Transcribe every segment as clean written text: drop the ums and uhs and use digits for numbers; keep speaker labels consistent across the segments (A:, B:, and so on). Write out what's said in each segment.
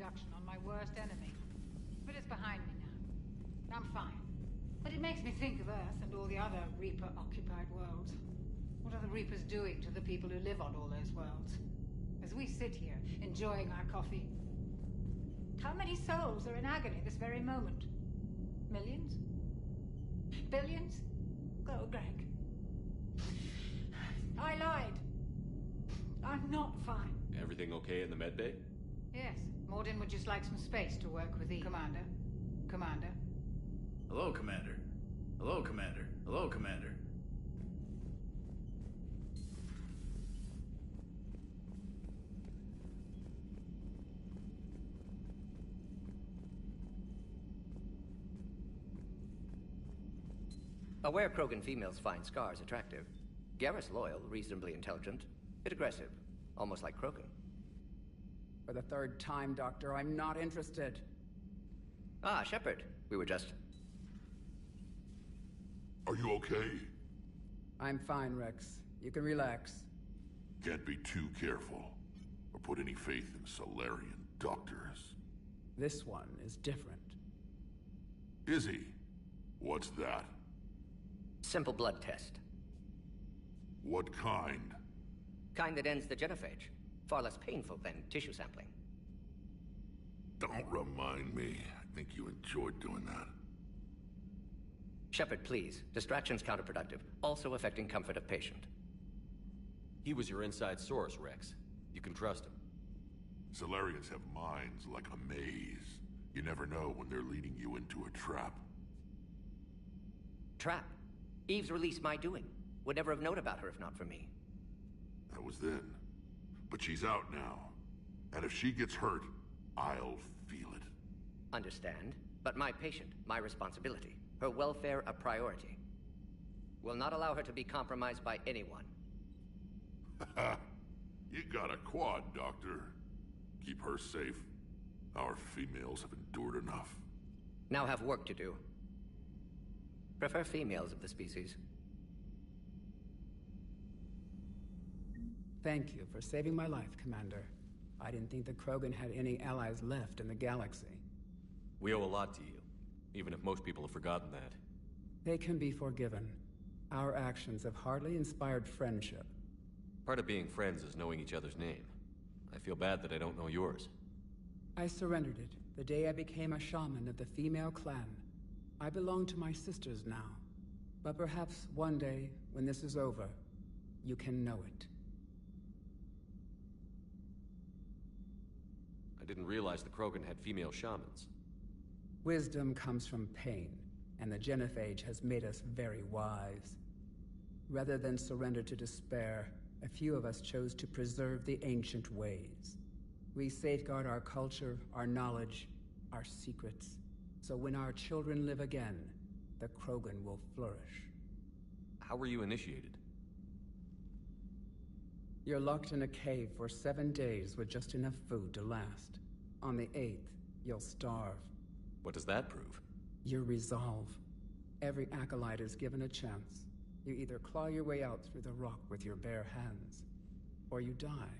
A: reduction on my worst enemy. But it's behind me now. I'm fine. But it makes me think of Earth and all the other Reaper-occupied worlds. What are the Reapers doing to the people who live on all those worlds? As we sit here, enjoying our coffee, how many souls are in agony this very moment? Millions? Billions? Oh, Greg. I lied. I'm not fine.
B: Everything okay in the medbay?
A: Yes. Mordin would just like some space to work with the Commander. Commander.
C: Hello, Commander. Hello, Commander. Hello, Commander.
D: Aware Krogan females find Scars attractive. Garrus loyal, reasonably intelligent, bit aggressive, almost like Krogan.
E: For the third time, Doctor, I'm not interested.
D: Ah, Shepard. We were just...
F: Are you okay?
E: I'm fine, Rex. You can relax.
F: Can't be too careful, or put any faith in Solarian doctors.
E: This one is different.
F: Is he? What's that?
D: Simple blood test.
F: What kind?
D: Kind that ends the genophage. Far less painful than tissue sampling.
F: Don't remind me. I think you enjoyed doing that.
D: Shepard, please. Distraction's counterproductive, also affecting comfort of patient.
B: He was your inside source, Rex. You can trust him.
F: Solarians have minds like a maze. You never know when they're leading you into a trap.
D: Trap? Eve's release my doing. Would never have known about her if not for me.
F: That was then. But she's out now. And if she gets hurt, I'll feel it.
D: Understand. But my patient, my responsibility. Her welfare a priority. Will not allow her to be compromised by anyone.
F: You got a quad, Doctor. Keep her safe. Our females have endured enough.
D: Now have work to do. Prefer females of the species.
E: Thank you for saving my life, Commander. I didn't think the Krogan had any allies left in the galaxy.
B: We owe a lot to you, even if most people have forgotten that.
E: They can be forgiven. Our actions have hardly inspired friendship.
B: Part of being friends is knowing each other's name. I feel bad that I don't know yours.
E: I surrendered it the day I became a shaman of the female clan. I belong to my sisters now. But perhaps one day, when this is over, you can know it.
B: I didn't realize the Krogan had female shamans.
E: Wisdom comes from pain, and the genophage has made us very wise. Rather than surrender to despair, a few of us chose to preserve the ancient ways. We safeguard our culture, our knowledge, our secrets. So when our children live again, the Krogan will flourish.
B: How were you initiated?
E: You're locked in a cave for 7 days with just enough food to last. On the 8th, you'll starve.
B: What does that prove?
E: Your resolve. Every acolyte is given a chance. You either claw your way out through the rock with your bare hands, or you die.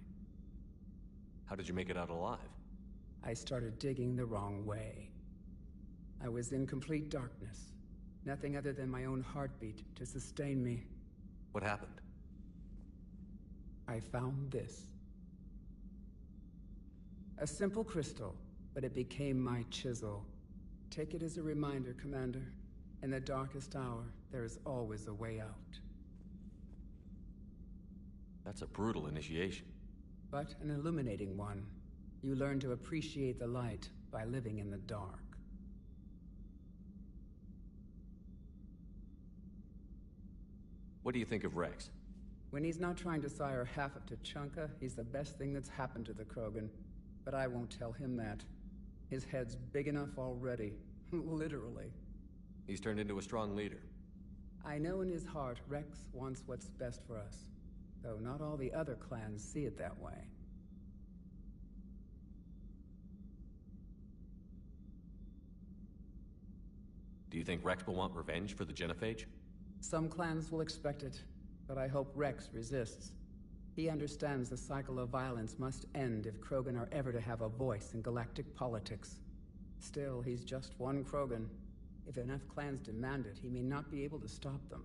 B: How did you make it out alive?
E: I started digging the wrong way. I was in complete darkness. Nothing other than my own heartbeat to sustain me.
B: What happened?
E: I found this. A simple crystal, but it became my chisel. Take it as a reminder, Commander. In the darkest hour, there is always a way out.
B: That's a brutal initiation.
E: But an illuminating one. You learn to appreciate the light by living in the dark.
B: What do you think of Rex?
E: When he's not trying to sire half of Tuchanka, he's the best thing that's happened to the Krogan. But I won't tell him that. His head's big enough already. Literally.
B: He's turned into a strong leader.
E: I know in his heart Rex wants what's best for us. Though not all the other clans see it that way.
B: Do you think Rex will want revenge for the genophage?
E: Some clans will expect it, but I hope Rex resists. He understands the cycle of violence must end if Krogan are ever to have a voice in galactic politics. Still, he's just one Krogan. If enough clans demand it, he may not be able to stop them.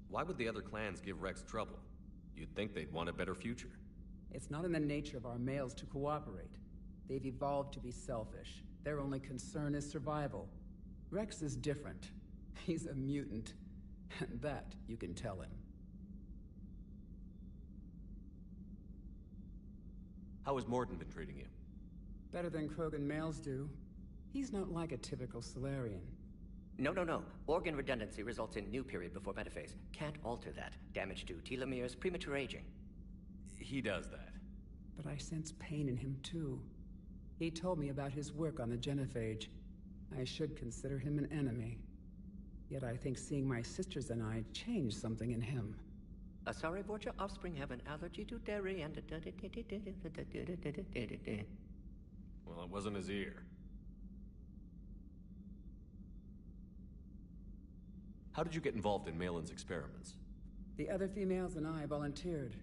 B: Why would the other clans give Rex trouble? You'd think they'd want a better future.
E: It's not in the nature of our males to cooperate. They've evolved to be selfish. Their only concern is survival. Rex is different. He's a mutant. And that you can tell him.
B: How has Morden been treating you?
E: Better than Krogan males do. He's not like a typical Solarian.
D: No. Organ redundancy results in new period before metaphase. Can't alter that. Damage to telomeres, premature aging.
B: He does that.
E: But I sense pain in him too. He told me about his work on the genophage. I should consider him an enemy. Yet I think seeing my sisters and I changed something in him.
D: Sorry, Vorcha offspring have an allergy to dairy and...
B: Well, it wasn't his ear. How did you get involved in Malin's experiments?
E: The other females and I volunteered.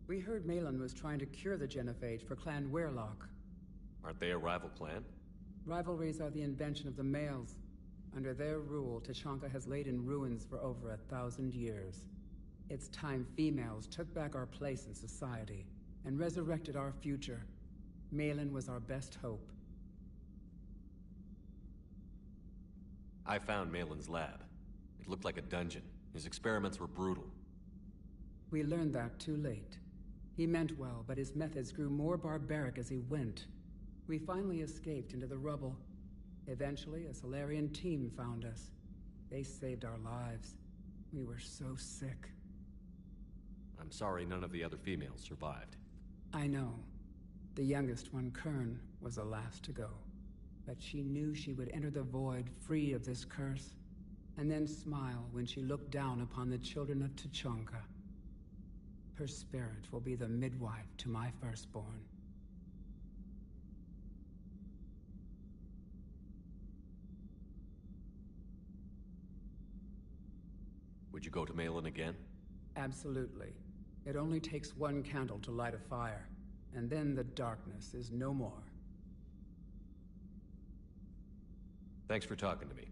E: We heard Malin was trying to cure the genophage for Clan Weirlock.
B: Aren't they a rival clan?
E: Rivalries are the invention of the males. Under their rule, Tachanka has laid in ruins for over 1,000 years. It's time females took back our place in society and resurrected our future. Malin was our best hope.
B: I found Malin's lab. It looked like a dungeon. His experiments were brutal.
E: We learned that too late. He meant well, but his methods grew more barbaric as he went. We finally escaped into the rubble. Eventually, a Solarian team found us. They saved our lives. We were so sick.
B: I'm sorry none of the other females survived.
E: I know. The youngest one, Kern, was the last to go. But she knew she would enter the void free of this curse, and then smile when she looked down upon the children of Tachanka. Her spirit will be the midwife to my firstborn.
B: Would you go to Malin again?
E: Absolutely. It only takes one candle to light a fire, and then the darkness is no more.
B: Thanks for talking to me.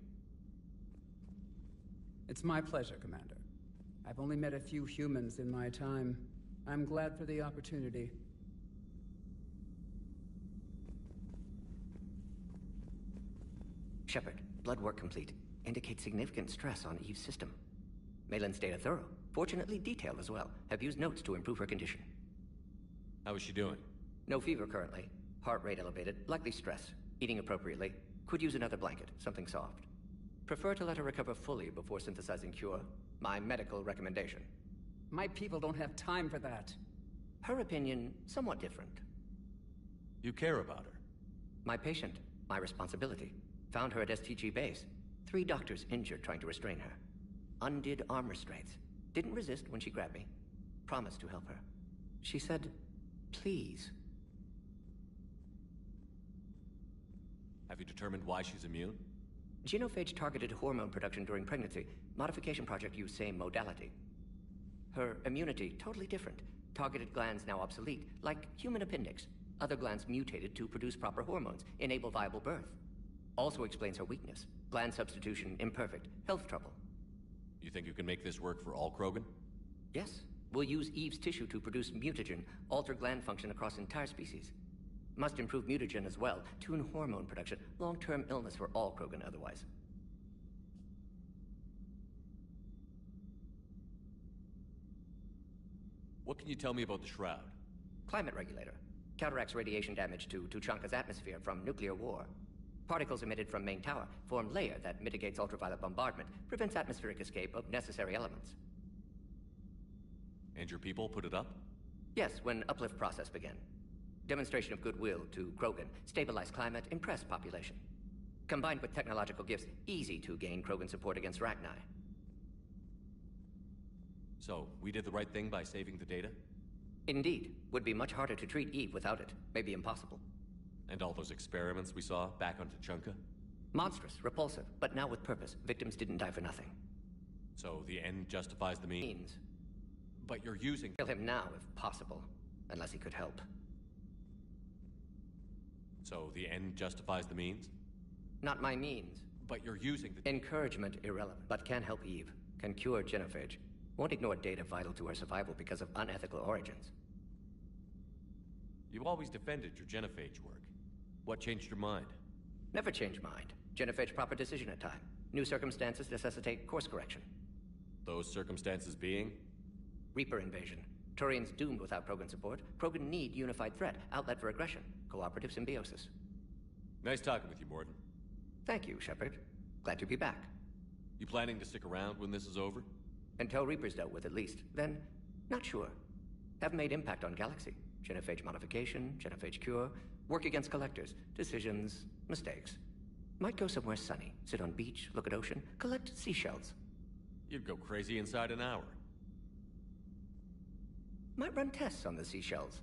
E: It's my pleasure, Commander. I've only met a few humans in my time. I'm glad for the opportunity.
D: Shepard, blood work complete. Indicates significant stress on Eve's system. Malin's data thorough. Fortunately detailed as well. Have used notes to improve her condition.
B: How is she doing?
D: No fever currently. Heart rate elevated, likely stress. Eating appropriately. Could use another blanket, something soft. Prefer to let her recover fully before synthesizing cure. My medical recommendation.
E: My people don't have time for that.
D: Her opinion, somewhat different.
B: You care about her.
D: My patient, my responsibility. Found her at STG base. 3 doctors injured trying to restrain her. Undid arm restraints. Didn't resist when she grabbed me. Promised to help her. She said, please.
B: Have you determined why she's immune?
D: Genophage targeted hormone production during pregnancy. Modification project used same modality. Her immunity, totally different. Targeted glands now obsolete, like human appendix. Other glands mutated to produce proper hormones, enable viable birth. Also explains her weakness. Gland substitution imperfect. Health trouble.
B: You think you can make this work for all Krogan?
D: Yes. We'll use Eve's tissue to produce mutagen, alter gland function across entire species. Must improve mutagen as well, tune hormone production. Long-term illness for all Krogan otherwise.
B: What can you tell me about the Shroud?
D: Climate regulator. Counteracts radiation damage to Tuchanka's atmosphere from nuclear war. Particles emitted from main tower form layer that mitigates ultraviolet bombardment, prevents atmospheric escape of necessary elements.
B: And your people put it up?
D: Yes, when uplift process began. Demonstration of goodwill to Krogan, stabilize climate, impress population. Combined with technological gifts, easy to gain Krogan support against Rachni.
B: So, we did the right thing by saving the data?
D: Indeed. Would be much harder to treat Eve without it. Maybe impossible.
B: And all those experiments we saw back on Tachanka?
D: Monstrous, repulsive, but now with purpose. Victims didn't die for nothing.
B: So, the end justifies the means?
D: Means.
B: But you're using...
D: Kill him now, if possible. Unless he could help.
B: So the end justifies the means?
D: Not my means.
B: But you're using the...
D: Encouragement irrelevant, but can help Eve. Can cure genophage. Won't ignore data vital to her survival because of unethical origins.
B: You've always defended your genophage work. What changed your mind?
D: Never change mind. Genophage proper decision at time. New circumstances necessitate course correction.
B: Those circumstances being?
D: Reaper invasion. Turians doomed without Krogan support. Krogan need unified threat, outlet for aggression, cooperative symbiosis.
B: Nice talking with you, Morton.
D: Thank you, Shepard. Glad to be back.
B: You planning to stick around when this is over?
D: Until Reaper's dealt with, at least. Then, not sure. Have made impact on Galaxy. Genophage modification, genophage cure, work against collectors, decisions, mistakes. Might go somewhere sunny, sit on beach, look at ocean, collect seashells.
B: You'd go crazy inside an hour.
D: Might run tests on the seashells.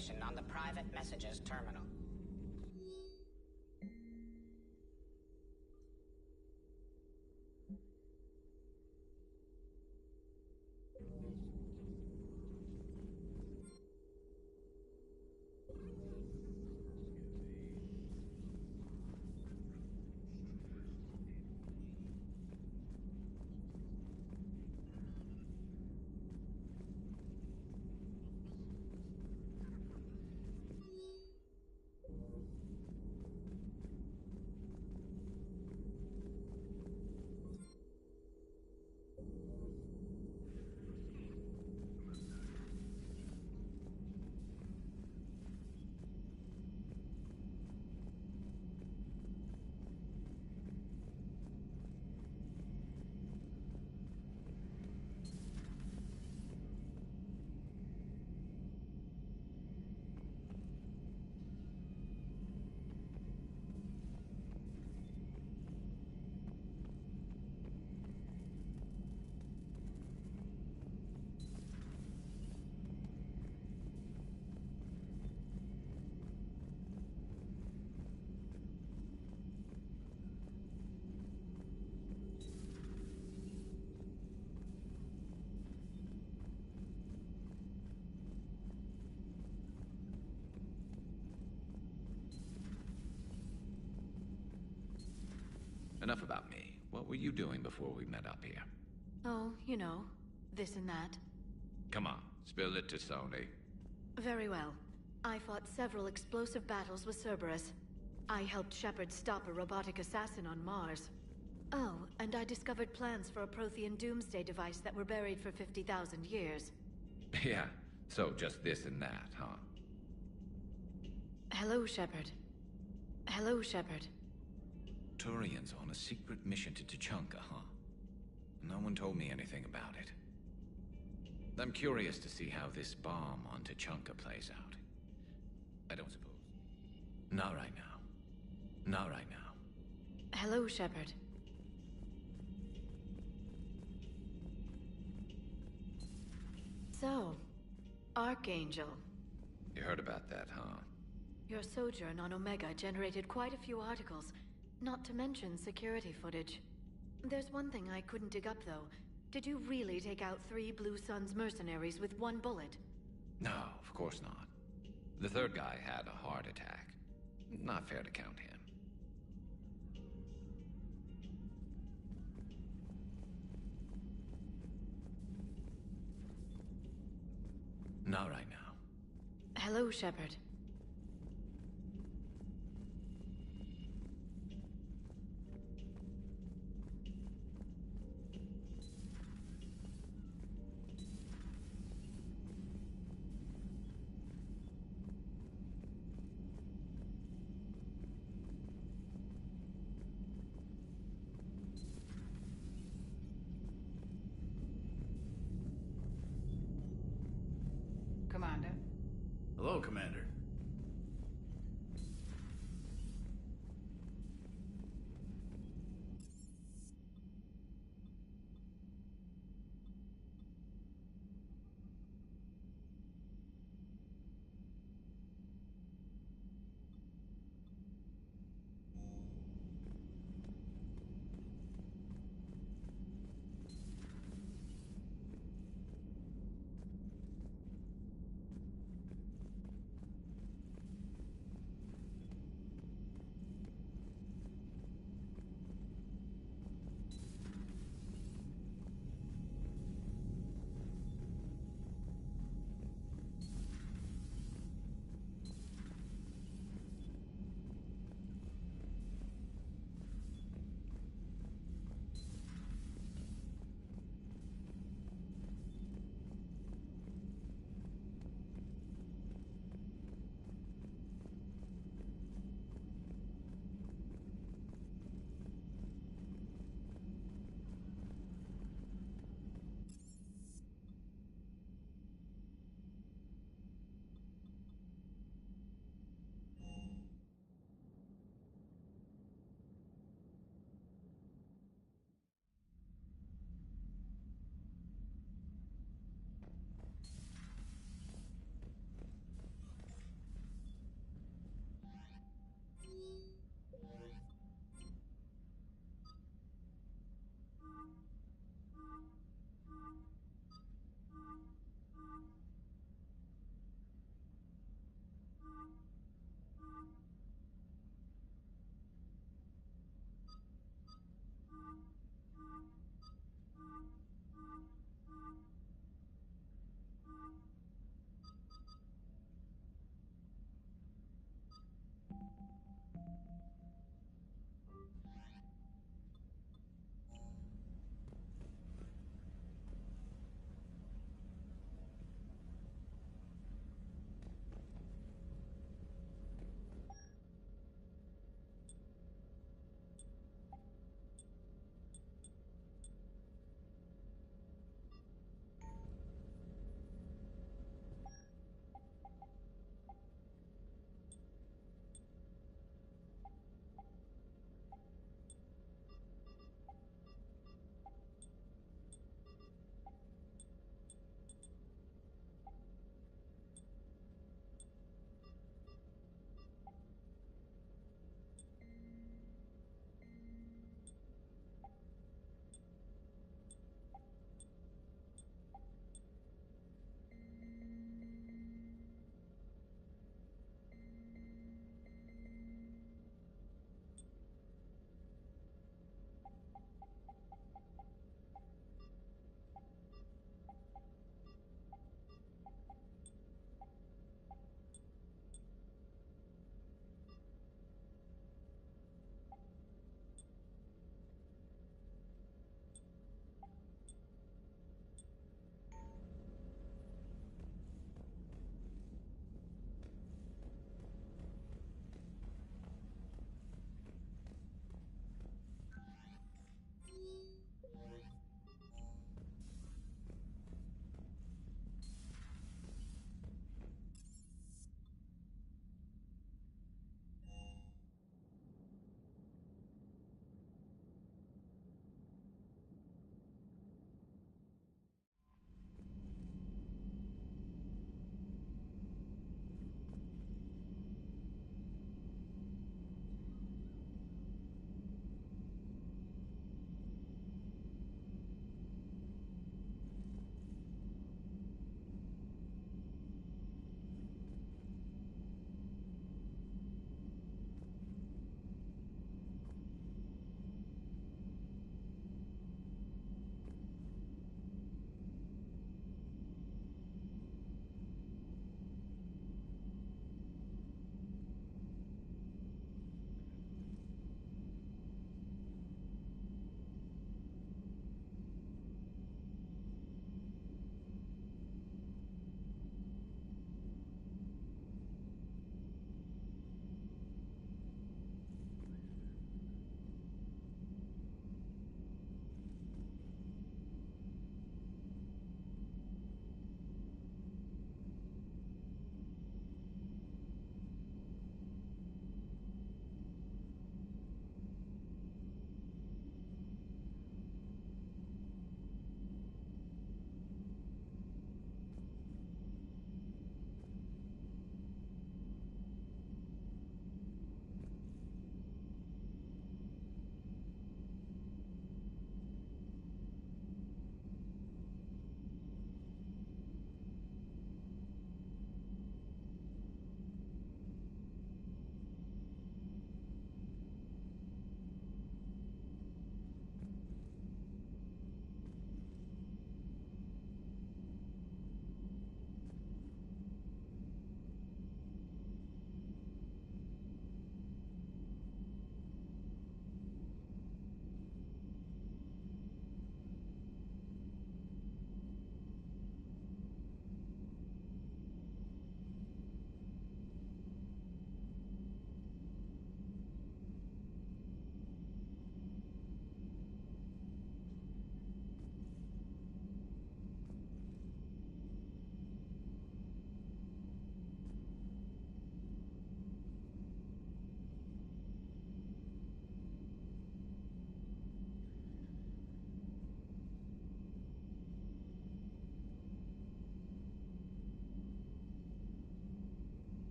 G: information on the private messages terminal.
H: Enough about me. What were you doing before we met up here?
I: Oh, you know, this and that.
H: Come on, spill it to Sony.
I: Very well. I fought several explosive battles with Cerberus. I helped Shepard stop a robotic assassin on Mars. Oh, and I discovered plans for a Prothean doomsday device that were buried for 50,000 years.
H: Yeah, so just this and that, huh?
I: Hello, Shepard. Hello, Shepard.
H: Turian's on a secret mission to Tuchanka, huh? No one told me anything about it. I'm curious to see how this bomb on Tuchanka plays out. I don't suppose. Not right now. Not right now.
I: Hello, Shepard. So, Archangel.
H: You heard about that, huh?
I: Your sojourn on Omega generated quite a few articles, not to mention security footage. There's one thing I couldn't dig up, though. Did you really take out 3 Blue Suns mercenaries with 1 bullet?
H: No, of course not. The third guy had a heart attack. Not fair to count him. Not right now.
I: Hello, Shepard.
A: Commander.
C: Hello, Commander.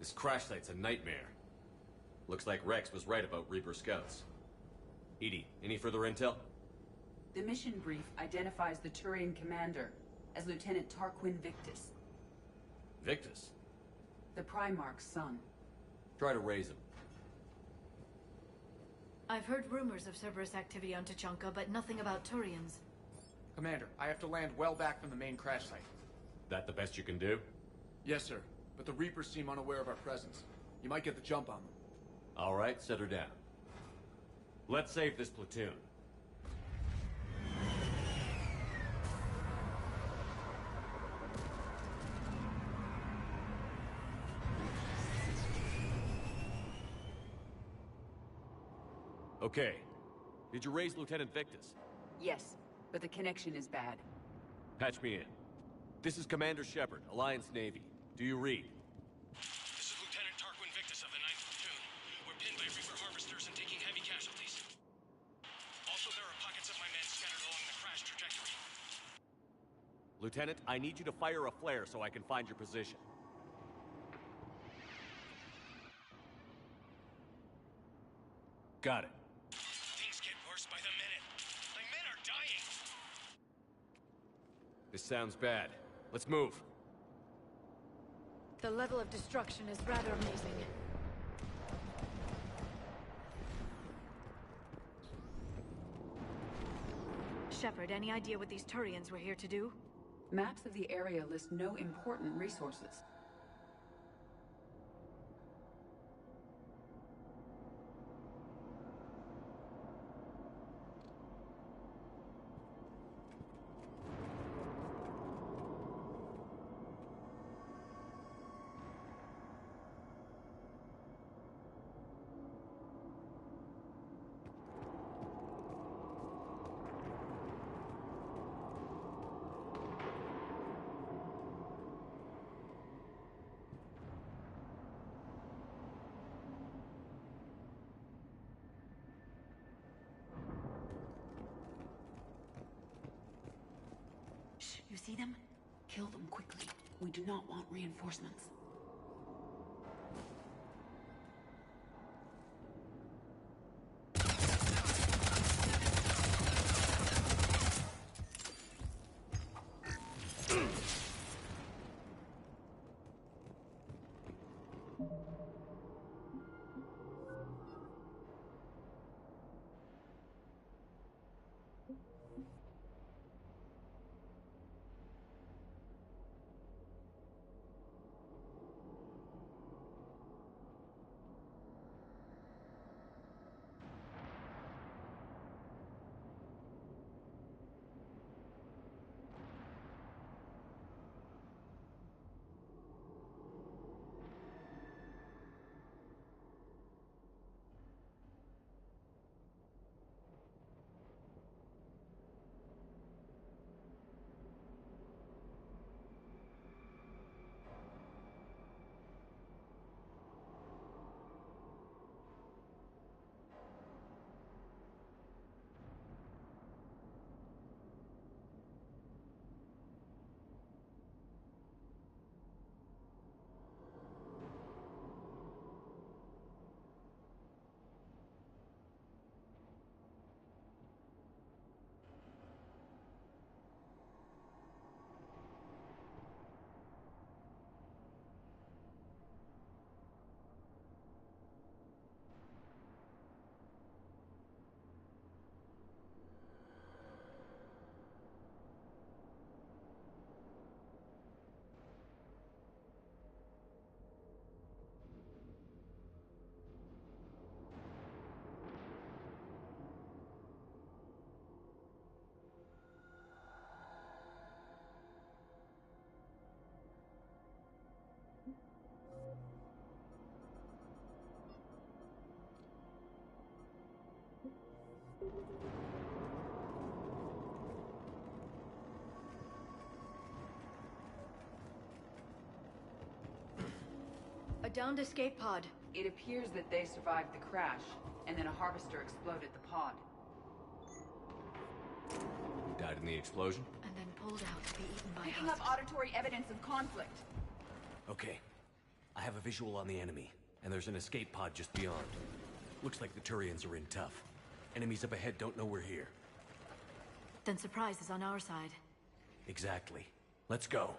B: This crash site's a nightmare. Looks like Rex was right about Reaper scouts. Edie, any further intel?
J: The mission brief identifies the Turian commander as Lieutenant Tarquin Victus,
B: Victus?
J: the Primarch's son.
B: Try to raise him.
I: I've heard rumors of Cerberus activity on Tuchanka, but nothing about Turians.
K: Commander, I have to land well back from the main crash site.
B: That the best you can do?
K: Yes, sir. But the Reapers seem unaware of our presence. You might get the jump on them.
B: All right, set her down. Let's save this platoon. Okay. Did you raise Lieutenant Victus?
J: Yes, but the connection is bad.
B: Patch me in. This is Commander Shepard, Alliance Navy. Do you read?
L: This is Lieutenant Tarquin Victus of the 9th Platoon. We're pinned by Reaper harvesters and taking heavy casualties. Also, there are pockets of my men scattered along the crash trajectory.
B: Lieutenant, I need you to fire a flare so I can find your position. Got it.
L: Things get worse by the minute. My men are dying.
B: This sounds bad. Let's move.
I: The level of destruction is rather amazing. Shepard, any idea what these Turians were here to do?
J: Maps of the area list no important resources. You see them? Kill them quickly. We do not want reinforcements.
I: A downed escape pod.
J: It appears that they survived the crash, and then a harvester exploded the pod.
B: Died in the explosion?
I: And then pulled out to be eaten by
J: Picking up
I: husks.
J: auditory evidence of conflict.
B: Okay. I have a visual on the enemy, and there's an escape pod just beyond. Looks like the Turians are in tough. Enemies up ahead don't know we're here.
I: Then surprise is on our side.
B: Exactly. Let's go.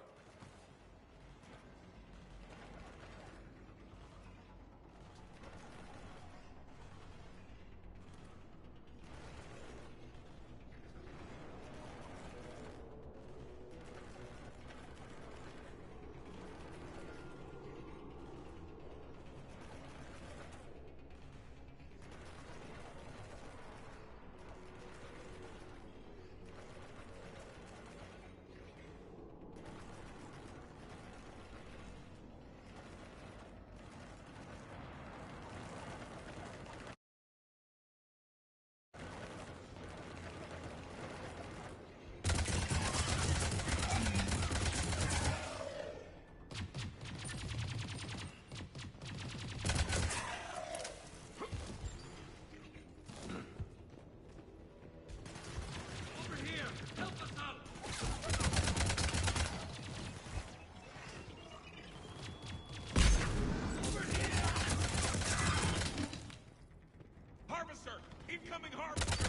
L: Incoming harvester!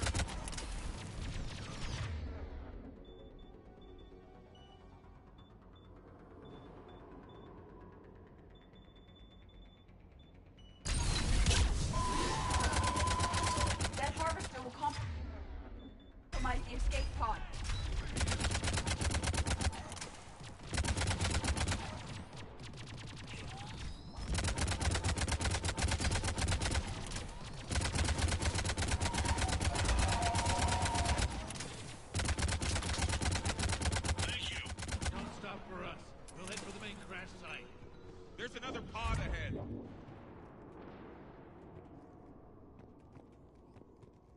J: That harvester will compromise the escape pod.
L: There's another pod ahead.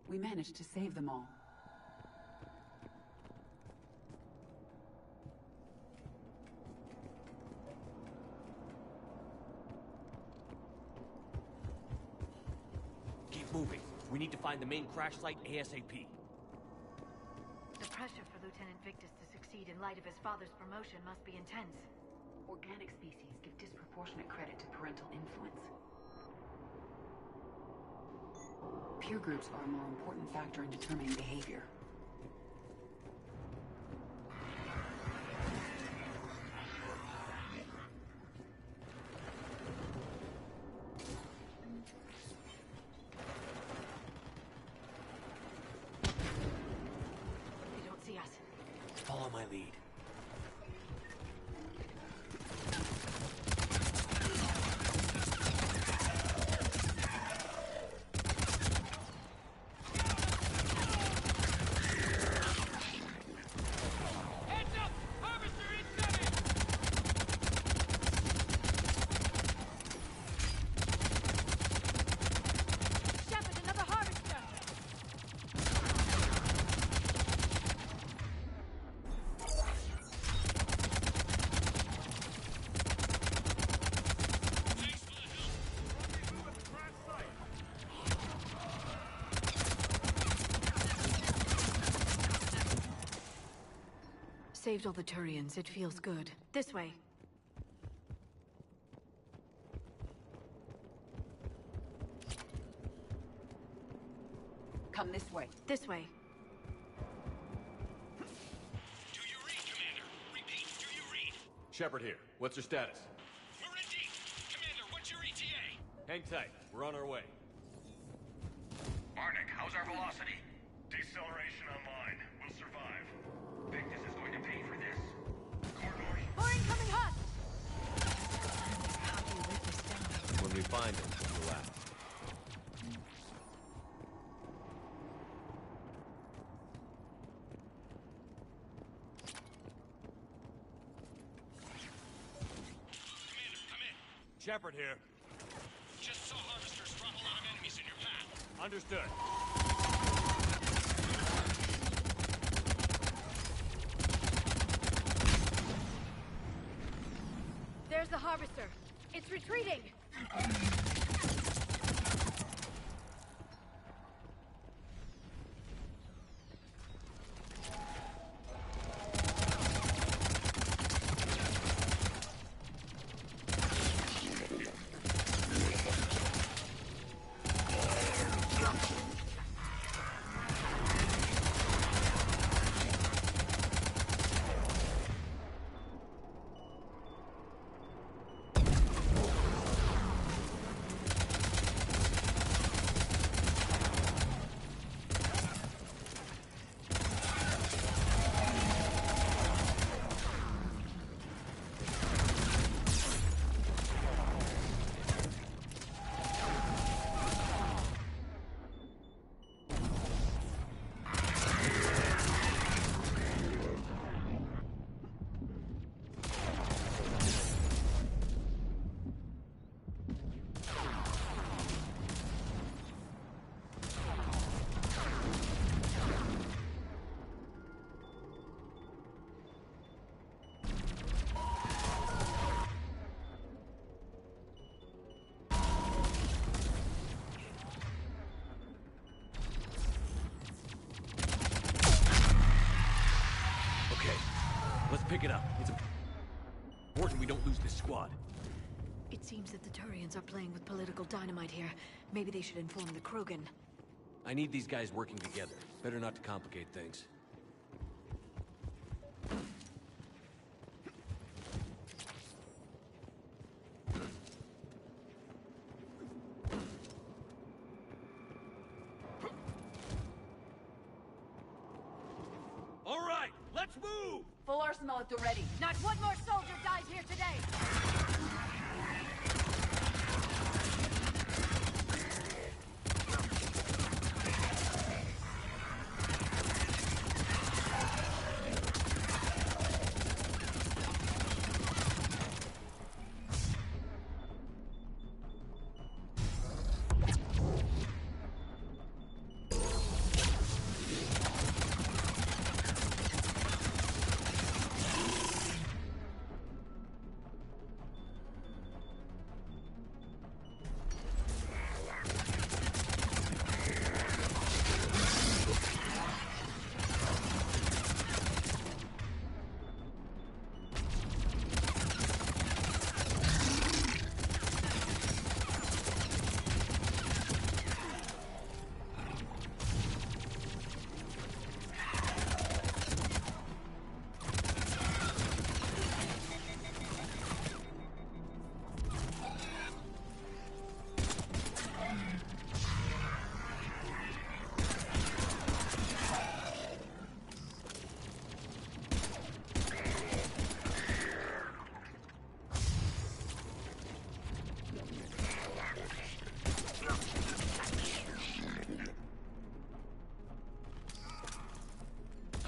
J: We managed to save them all.
B: Keep moving. We need to find the main crash site ASAP.
I: The pressure for Lieutenant Victus to succeed in light of his father's promotion must be intense.
J: Organic species give disproportionate credit to parental influence. Peer groups are a more important factor in determining behavior.
I: They don't see us.
B: Follow my lead.
I: Saved all the Turians. It feels good. This way.
J: Come this way.
I: This way.
L: Do you read, Commander? Repeat, do you read?
B: Shepard here. What's your status?
L: We're in deep. Commander, what's your ETA?
B: Hang tight. We're on our way.
M: Arnik, how's our velocity? Deceleration online. We'll survive. Victus is going to pay for this. Corridors.
I: More incoming hot!
B: When we find them, we'll laugh.
L: Commander, come in.
B: Shepard here.
L: Just saw harvesters drop a lot of enemies in your path.
B: Understood.
I: There's the harvester. It's retreating!
B: Break it up. It's important we don't lose this squad.
I: It seems that the Turians are playing with political dynamite here. Maybe they should inform the Krogan.
B: I need these guys working together. Better not to complicate things. All right, let's move!
J: Full arsenal at the ready.
A: Not one more soldier dies here today!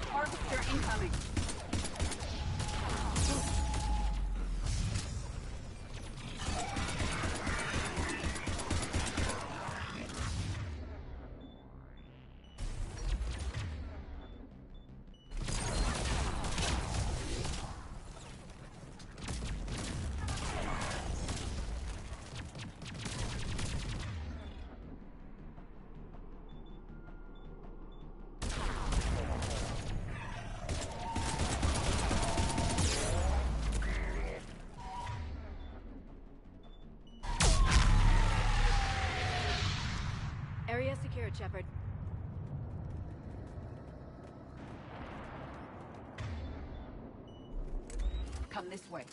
J: Harvester incoming.
I: Area secured, Shepard.
J: Come this way.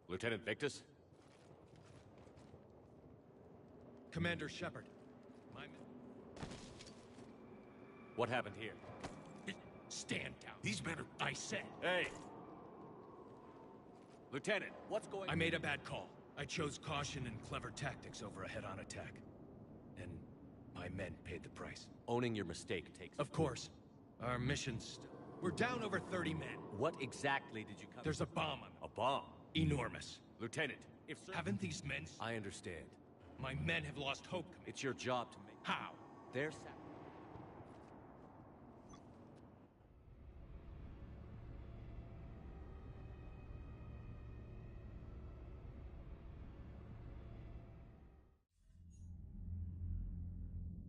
B: Lieutenant Victus?
L: Commander Shepard.
B: What happened here?
L: Stand down.
B: These men are...
L: I said.
B: Hey! Lieutenant, what's going on?
L: I made a bad call. I chose caution and clever tactics over a head-on attack. And my men paid the price.
B: Owning your mistake takes...
L: Of course. Our mission's... We're down over 30 men.
B: What exactly did you come...
L: There's a bomb on them.
B: A bomb?
L: Enormous.
B: Lieutenant, if...
L: Haven't these men...
B: I understand.
L: My men have lost hope.
B: It's your job to make...
L: How?
B: They're...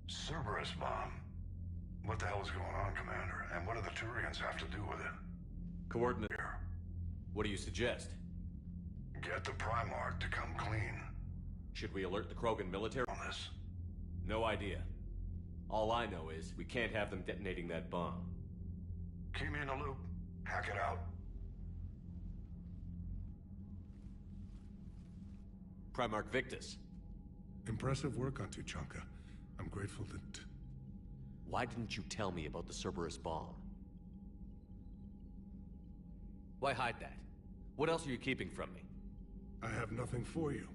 F: Cerberus bomb. What the hell is going on, Commander? And what do the Turians have to do with it?
B: Coordinate... What do you suggest?
F: Get the Primarch to come clean.
B: Should we alert the Krogan military
F: on this?
B: No idea. All I know is we can't have them detonating that bomb.
F: Keep me in the loop. Hack it out.
B: Primarch Victus.
N: Impressive work on Tuchanka. I'm grateful that...
B: Why didn't you tell me about the Cerberus bomb? Why hide that? What else are you keeping from me?
N: I have nothing for you.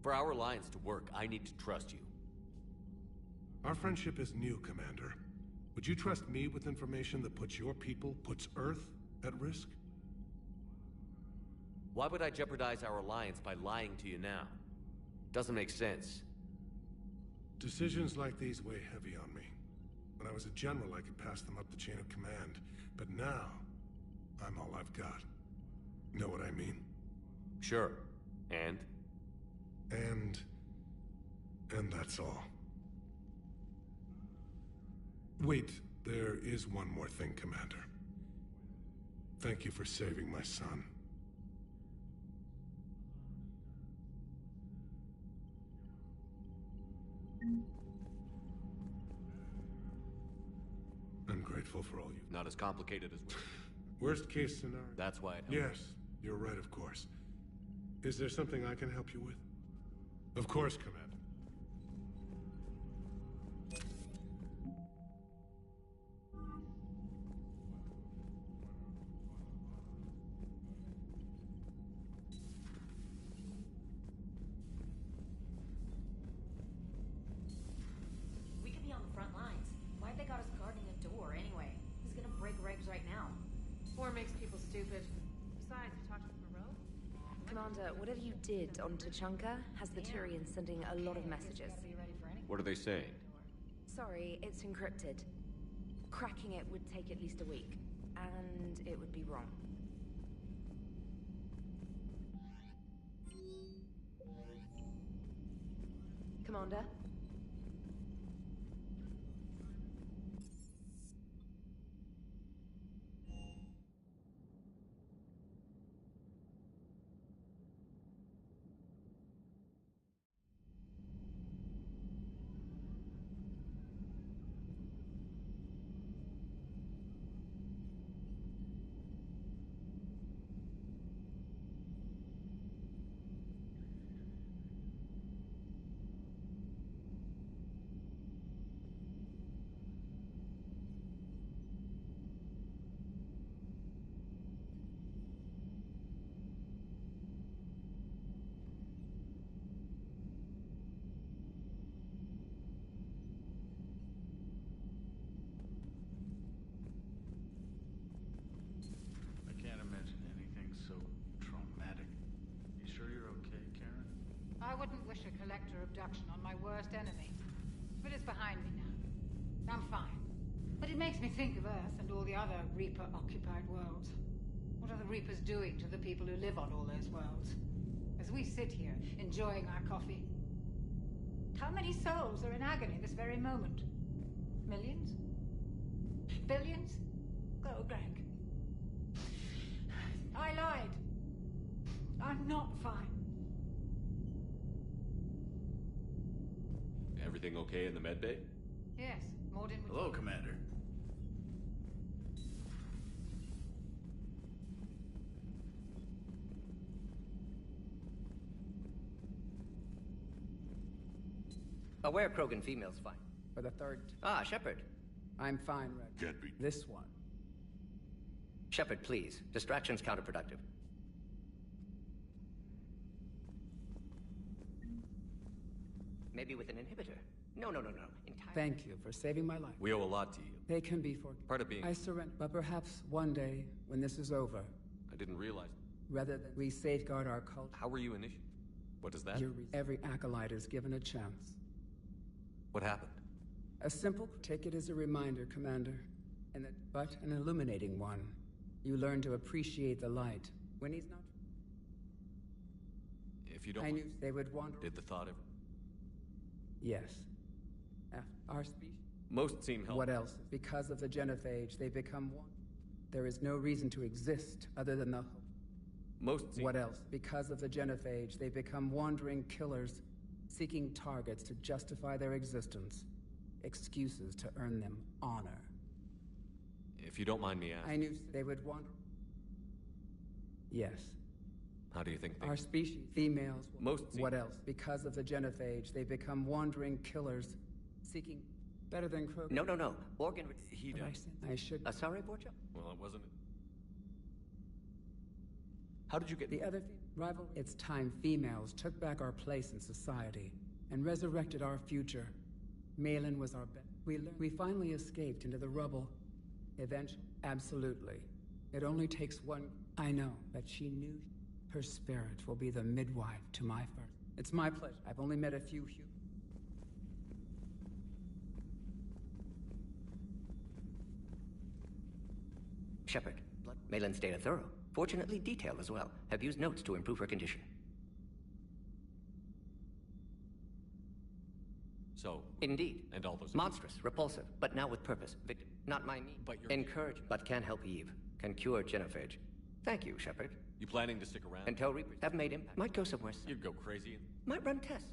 B: For our alliance to work, I need to trust you.
N: Our friendship is new, Commander. Would you trust me with information that puts your people, puts Earth, at risk?
B: Why would I jeopardize our alliance by lying to you now? Doesn't make sense.
N: Decisions like these weigh heavy on me. When I was a general, I could pass them up the chain of command. But now, I'm all I've got. Know what I mean?
B: Sure. And?
N: And that's all. Wait, there is one more thing, Commander. Thank you for saving my son. I'm grateful for all you...
B: Not as complicated as...
N: Worst case scenario.
B: That's why it helped.
N: Yes, you're right, of course. Is there something I can help you with? Of course, Commander.
O: We could be on the front lines. Why'd they got us guarding a door anyway? He's gonna break regs right now.
P: War makes people stupid. Besides, we talked with Moreau. Commander, whatever you did on Tuchanka has the Turians sending a lot of messages.
B: What are they saying?
P: Sorry, it's encrypted. Cracking it would take at least a week. And it would be wrong. Commander?
C: I can't imagine anything so traumatic. You sure you're okay, Karen?
A: I wouldn't wish a collector abduction on my worst enemy. But it's behind me now. I'm fine. But it makes me think of Earth and all the other Reaper-occupied worlds. What are the Reapers doing to the people who live on all those worlds? As we sit here, enjoying our coffee. How many souls are in agony this very moment? Millions? Billions? Oh, Greg. I lied. I'm not fine.
B: Everything okay in the med bay?
A: Yes, Mordin would...
C: Hello, Commander.
D: Aware Krogan female's fine.
E: For the third...
D: Ah, Shepard.
E: I'm fine, Red.
F: Can't be.
E: This one.
D: Shepard, please. Distraction's counterproductive. Maybe with an inhibitor. No. Entirely.
E: Thank you for saving my life.
B: We owe a lot to you.
E: They can be forgiven.
B: Part of being...
E: I surrender. But perhaps one day, when this is over...
B: I didn't realize...
E: Rather than we safeguard our culture...
B: How were you initiated? What is that?
E: Every acolyte is given a chance.
B: What happened?
E: A simple... Take it as a reminder, Commander. But an illuminating one. You learn to appreciate the light when he's not...
B: If you don't...
E: I knew they would wander...
B: Did the thought ever...
E: Yes. Our species...
B: Most seem helpless.
E: What else? Because of the genophage, they become one. There is no reason to exist other than the...
B: Most seem...
E: What else? Because of the genophage, they become wandering killers, seeking targets to justify their existence. Excuses to earn them honor.
B: If you don't mind me asking...
E: I knew they would wander... Yes.
B: How do you think they...
E: Our species, females...
B: Most seem...
E: What else? Because of the genophage, they become wandering killers, seeking... Better than Krogan.
D: No. Organ...
B: He does.
E: I should...
D: Sorry, Borgia?
B: Well, it wasn't... How did you get...
E: The other rival... It's time females took back our place in society and resurrected our future. Malin was our best. We finally escaped into the rubble. Eventually... Absolutely. It only takes one... I know, but she knew her spirit will be the midwife to my first. It's my pleasure. I've only met a few humans.
D: Shepard. Malin's data thorough. Fortunately detailed as well. Have used notes to improve her condition.
B: So...
D: Indeed.
B: And all those...
D: Monstrous, repulsive, but now with purpose. Not my need.
B: But you're...
D: Encourage, but can help Eve. Can cure genophage. Thank you, Shepard.
B: You planning to stick around?
D: Until Reapers have made impact. Might go somewhere.
B: You'd go crazy.
D: Might run tests.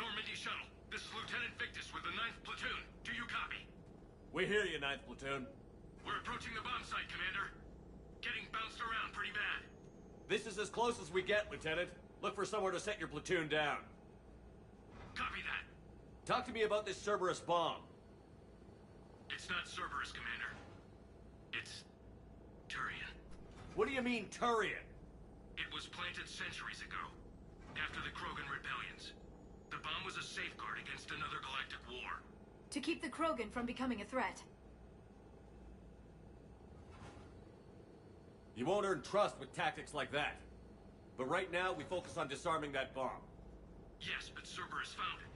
L: Normandy Shuttle. This is Lieutenant Victus with the 9th Platoon. Do you copy?
B: We hear you, 9th Platoon.
L: We're approaching the bomb site, Commander. Getting bounced around pretty bad.
B: This is as close as we get, Lieutenant. Look for somewhere to set your platoon down.
L: Copy that.
B: Talk to me about this Cerberus bomb.
L: It's not Cerberus, Commander. It's... Turian.
B: What do you mean, Turian?
L: It was planted centuries ago, after the Krogan rebellions. The bomb was a safeguard against another galactic war.
I: To keep the Krogan from becoming a threat.
B: You won't earn trust with tactics like that. But right now, we focus on disarming that bomb.
L: Yes, but Cerberus found it.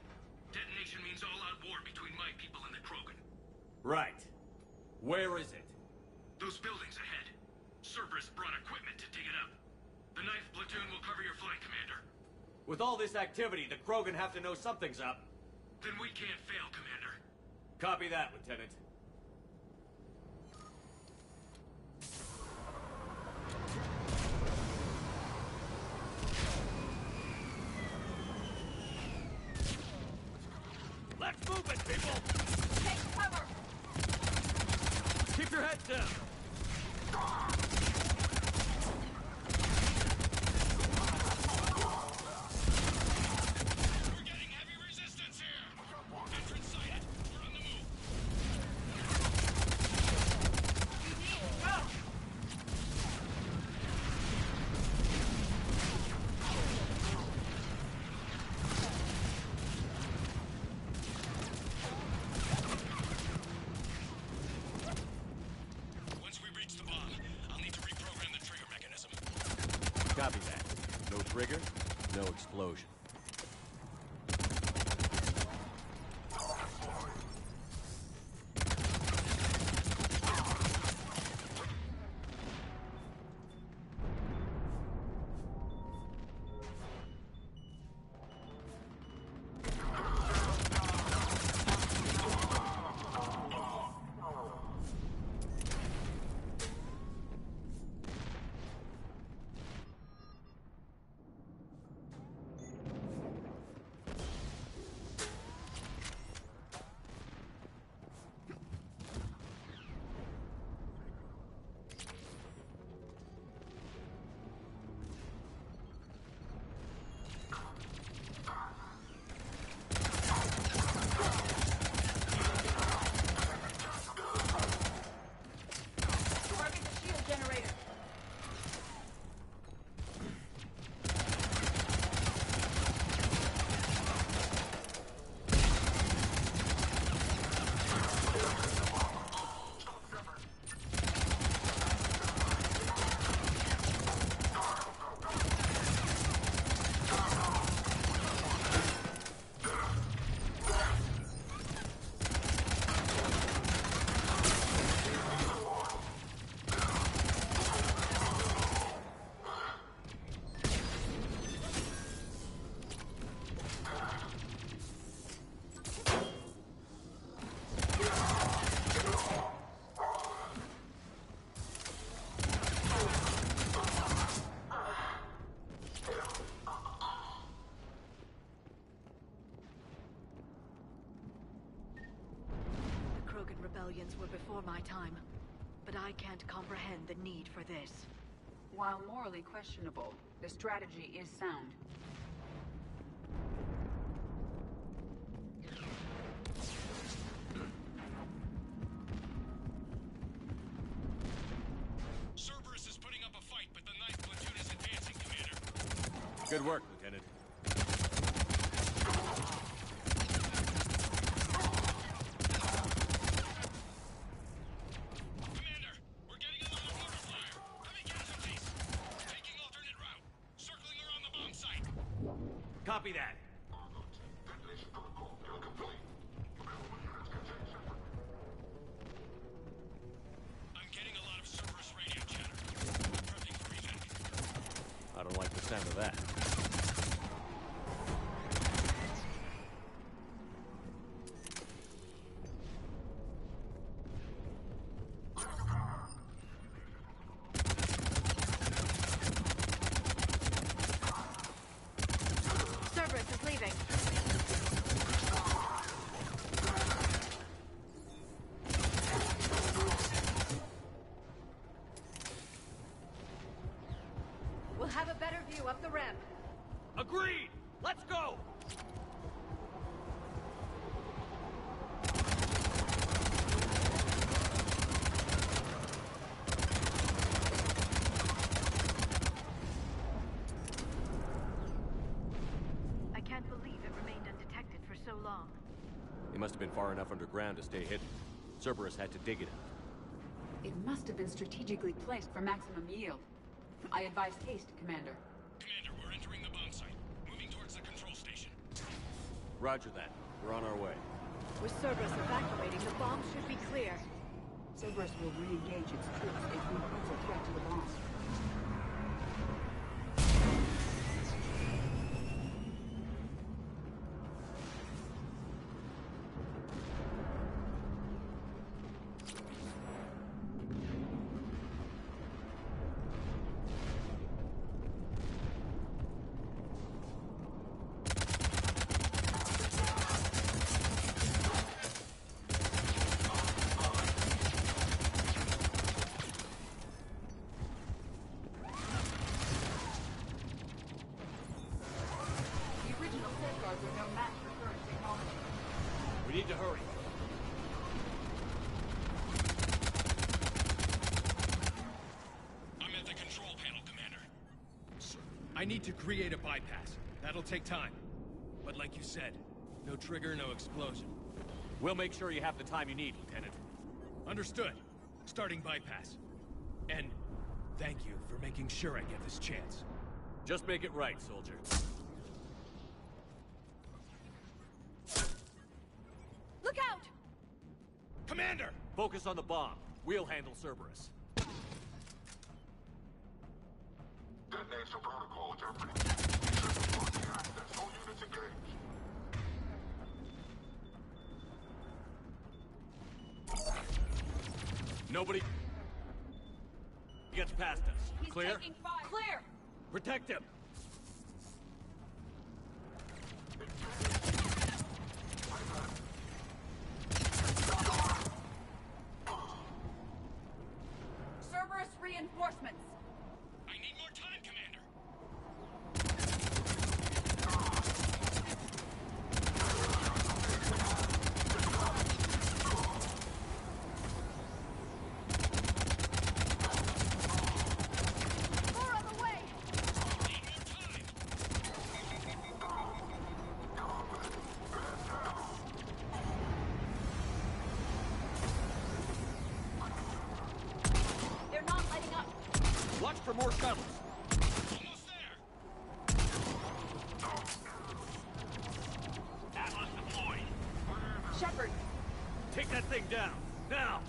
L: Detonation means all-out war between my people and the Krogan.
B: Right. Where is it?
L: Those buildings ahead. Cerberus brought equipment to dig it up. The 9th Platoon will cover your flank, Commander.
B: With all this activity, the Krogan have to know something's up.
L: Then we can't fail, Commander.
B: Copy that, Lieutenant. people!
J: Take cover!
B: Keep your heads down!
L: We're getting heavy resistance here! Entrance sighted. We're on the move. Once we reach the bomb, I'll need to reprogram the trigger mechanism.
B: Copy that. No trigger, no explosion.
J: Target the shield generator.
I: The Krogan rebellions were before my time, but I can't comprehend the need for this.
J: While morally questionable, the strategy is sound.
L: Cerberus is putting up a fight, but the 9th platoon is advancing, Commander.
B: Good work, Lieutenant.
L: Commander, we're getting a lot of mortar fire. Heavy casualties. Taking alternate route. Circling around the bomb site.
B: Copy that.
L: I'm getting a lot of Cerberus radio chatter. Prepping for evac.
B: I don't like the sound of that.
I: Cerberus is leaving. We'll have a better view up the ramp.
B: Agreed! Let's go!
I: I can't believe it remained undetected for so long.
B: It must have been far enough underground to stay hidden. Cerberus had to dig it out.
J: It must have been strategically placed for maximum yield. I advise haste, Commander.
L: Commander, we're entering the bomb site. Moving towards the control station.
B: Roger that. We're on our way.
I: With Cerberus evacuating, the bomb should be clear.
J: Cerberus will re-engage its troops if we pose a threat to the bomb.
B: need to hurry.
L: I'm at the control panel, Commander.
Q: I need to create a bypass. That'll take time. But like you said, no trigger, no explosion.
B: We'll make sure you have the time you need, Lieutenant.
Q: Understood. Starting bypass. And thank you for making sure I get this chance.
B: Just make it right, soldier.
I: Look out!
Q: Commander!
B: Focus on the bomb. We'll handle Cerberus.
F: Detonation protocol interpreted. Access. All units engaged.
B: Nobody gets past us.
J: He's
B: Clear?
J: taking fire. Clear!
B: Protect him!
J: Cerberus reinforcements.
L: I need more time, Commander.
I: More on the way!
J: They're not lighting up.
B: Watch for more shuttles.
L: Almost there.
M: Atlas deployed.
J: Shepard,
B: Take that thing down. Now!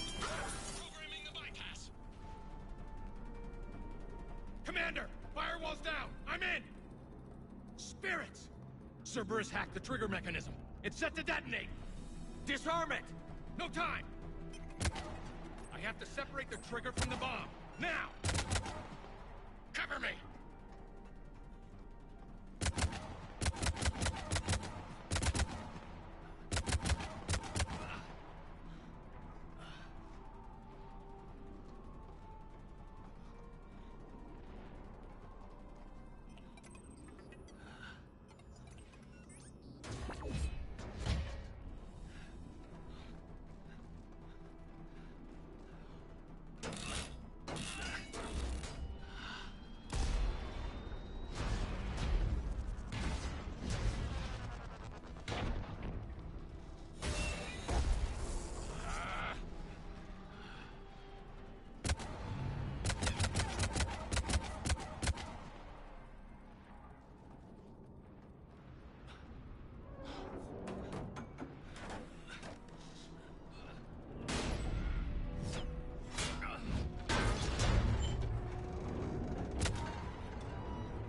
L: Programming the bypass.
Q: Commander! Firewall's down! I'm in! Spirits! Cerberus hacked the trigger mechanism. It's set to detonate!
B: Disarm it!
Q: No time! I have to separate the trigger from the bomb. Now! Cover me!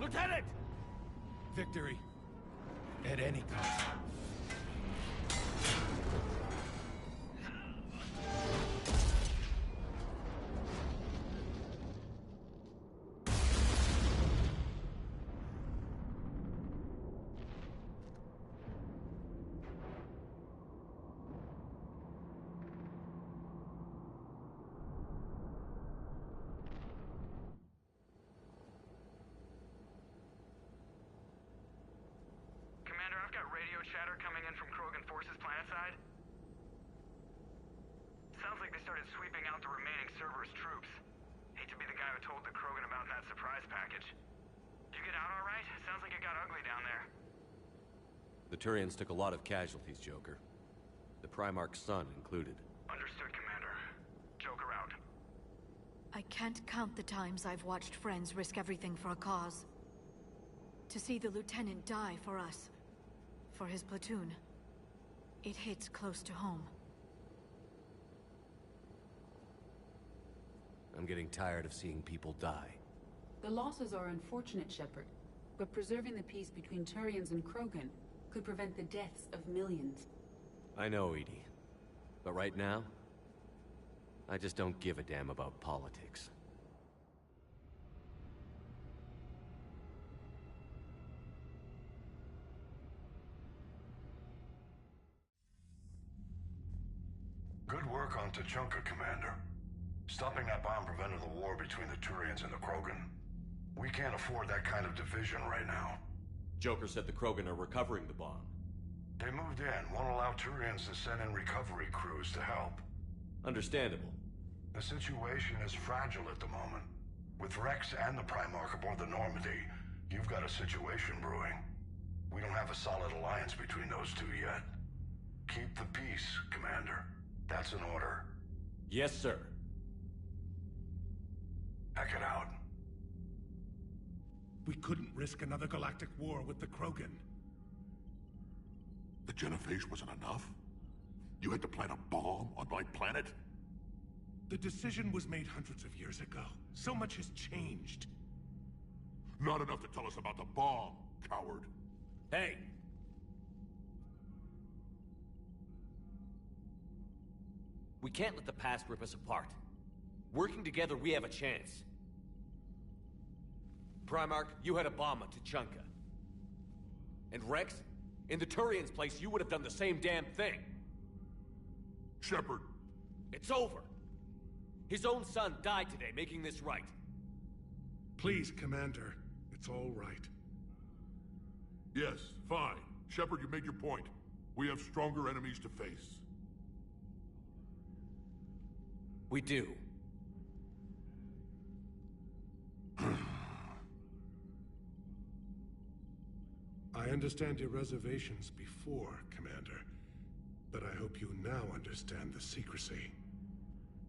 B: Lieutenant!
Q: Victory. At any cost.
M: Commander, I've got radio chatter coming in from Krogan forces planetside. Sounds like they started sweeping out the remaining Cerberus troops. Hate to be the guy who told the Krogan about that surprise package. You get out all right? Sounds like it got ugly down there.
B: The Turians took a lot of casualties, Joker. The Primarch's son included.
M: Understood, Commander. Joker out.
I: I can't count the times I've watched friends risk everything for a cause. To see the Lieutenant die for us, for his platoon, it hits close to home.
B: I'm getting tired of seeing people die.
J: The losses are unfortunate, Shepard, but preserving the peace between Turians and Krogan could prevent the deaths of millions.
B: I know, Edie. But right now, I just don't give a damn about politics.
R: Good work on Tuchanka, Commander. Stopping that bomb prevented the war between the Turians and the Krogan. We can't afford that kind of division right now.
B: Joker said the Krogan are recovering the bomb.
R: They moved in, won't allow Turians to send in recovery crews to help.
B: Understandable.
R: The situation is fragile at the moment. With Rex and the Primarch aboard the Normandy, you've got a situation brewing. We don't have a solid alliance between those two yet. Keep the peace, Commander. That's an order.
B: Yes, sir.
R: Heck it out.
N: We couldn't risk another galactic war with the Krogan.
F: The Genophage wasn't enough? You had to plant a bomb on my planet?
N: The decision was made hundreds of years ago. So much has changed.
F: Not enough to tell us about the bomb, coward.
B: Hey! We can't let the past rip us apart. Working together, we have a chance. Primarch, you had a bomb on Tuchanka. And Rex, in the Turian's place, you would have done the same damn thing.
F: Shepard.
B: It's over. His own son died today, making this right.
N: Please, Commander. It's all right.
F: Yes, fine. Shepard, you made your point. We have stronger enemies to face.
B: We do.
N: I understand your reservations before, Commander. But I hope you now understand the secrecy.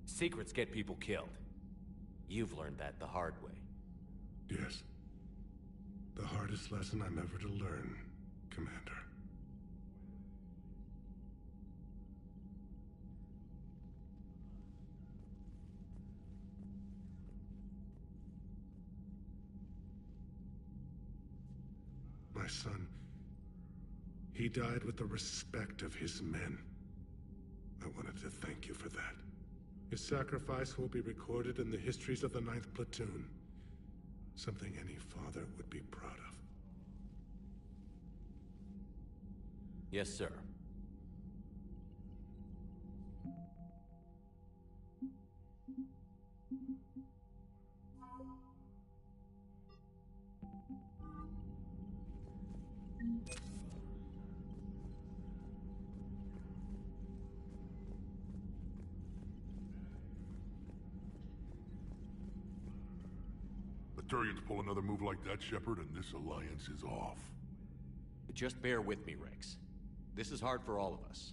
B: Secrets get people killed. You've learned that the hard way.
N: Yes. The hardest lesson I'm ever to learn, Commander. My son, he died with the respect of his men. I wanted to thank you for that. His sacrifice will be recorded in the histories of the 9th Platoon. Something any father would be proud of.
B: Yes, sir.
F: The Turians pull another move like that, Shepard, and this alliance is off.
B: Just bear with me, Rex. This is hard for all of us.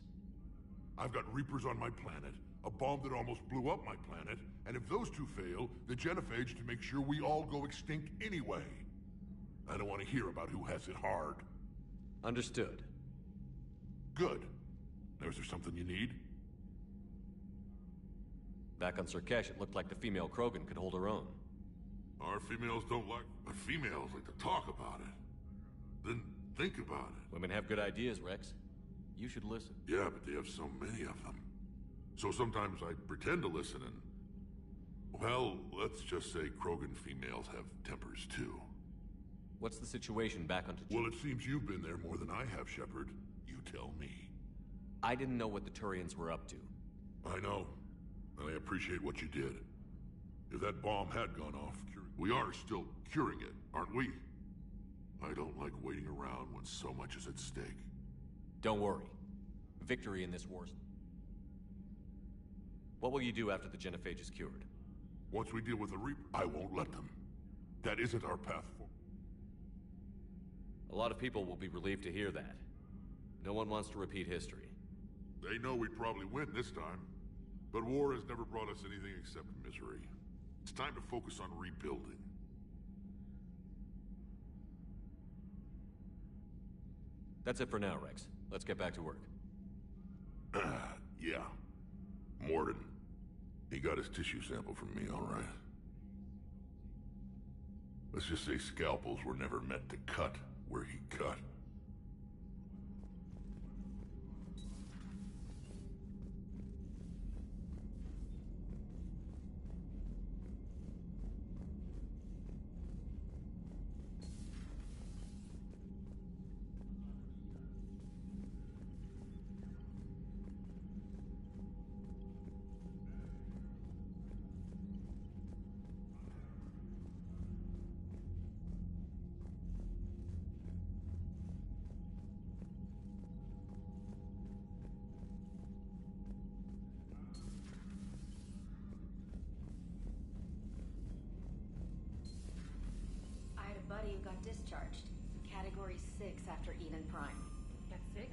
F: I've got Reapers on my planet, a bomb that almost blew up my planet, and if those two fail, the Genophage to make sure we all go extinct anyway. I don't want to hear about who has it hard.
B: Understood.
F: Good. Now, is there something you need?
B: Back on Surkesh, it looked like the female Krogan could hold her own.
F: Our females don't like... But females like to talk about it. Then think about it.
B: Women have good ideas, Rex. You should listen.
F: Yeah, but they have so many of them. So sometimes I pretend to listen and... Well, let's just say Krogan females have tempers too.
B: What's the situation back on Tuchanka?
F: Well, it seems you've been there more than I have, Shepard. You tell me.
B: I didn't know what the Turians were up to.
F: I know. And I appreciate what you did. If that bomb had gone off, we are still curing it, aren't we? I don't like waiting around when so much is at stake.
B: Don't worry. Victory in this war... What will you do after the genophage is cured?
F: Once we deal with the Reaper, I won't let them. That isn't our path forward.
B: A lot of people will be relieved to hear that. No one wants to repeat history.
F: They know we probably win this time. But war has never brought us anything except misery. It's time to focus on rebuilding.
B: That's it for now, Rex. Let's get back to work.
F: Yeah. Morden. He got his tissue sample from me, all right. Let's just say scalpels were never meant to cut where he cut.
O: Buddy who got discharged. Category 6 after Eden Prime.
P: That's 6?